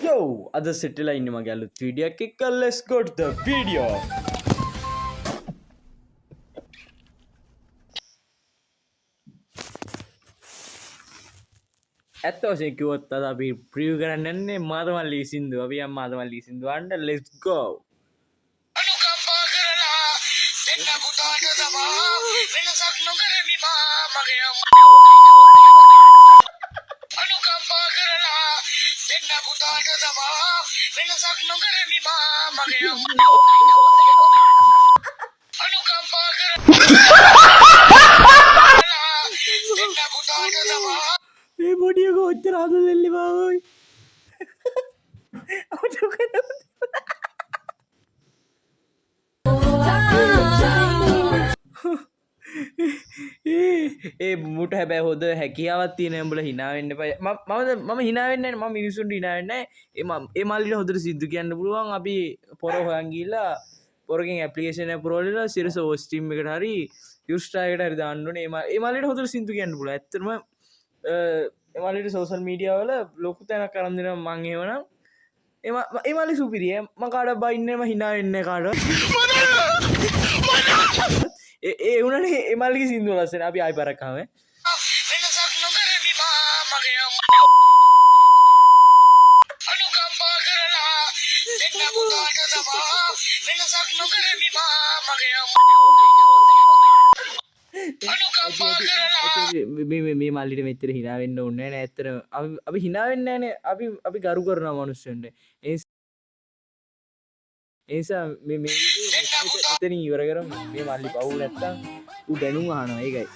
Yo, අද සිටලා ඉන්න මගේ අලුත් වීඩියෝ එකක්. Let's go to the video. ඇත්ත වශයෙන් කිව්වොත් අද අපි ප්‍රිවිව් කරන්න යන්නේ මාතමල්ලී සින්දුව. අපි යම් මාතමල්ලී සින්දුව අහන්න. Let's go. අනුකම්පා කරලා දෙන්න පුතාට තමා වෙනසක් නොකරමි මා මගේ අනුකම්පා කරලා දෙන්න පුතාට තමා වෙනසක් නොකරමි මා මගේ අනුකම්පා කරලා දෙන්න පුතාට තමා මේ බොඩිය කොච්චර ආදරෙල්ලි බාවයි. ඒ මුට හැබැ හොද හැකියාවත් තියන උඹල හිනාවෙන්න පයි මම හිනාවෙන්න ම මිනිසුන්ට හිනාවෙන්න ඒ මල්ලිට හොදර සිද්ධ කියන්න පුළුවන් අපි පොර හොයන්ගිල්ලා පොරකින් ඇපලිකේෂන පුරෝලලා සිරස ෝස්ටීම් එකට හරි යුස්ටායකට හරි දාන්නන ඒමල්ලට හොදර සිදු කියන්න පුල ඇතරම එමලිට සෝසල් මීඩියාවල ලොකු තැනක් කරන්දින මංගේ වනම් ඒමලි සුපිරිය මකාඩ බයින්නම හිනාවෙන්න කාඩ ඒ වුණන එමල්ලි සිින්දු ලස්සන අපි අයි පරක්කාව වෙනසක් නොකරමි මා මගේ අනුකම්පා කරලා දෙන්න පුතාට තමා වෙනසක් නොකරමි මා මගේ අනුකම්පා කරලා මේ මල්ලිට මෙතර හිනාවෙන්න ඔන්න ඇත්තර අපි හිනාවෙන්න න අපි ගරු කරන මනුස්සෙන්ට ඒසා එතන ඉවර කරම මේ මල්ලි පවු නැත්තා උ දැනුම් අහනවා ඒකයි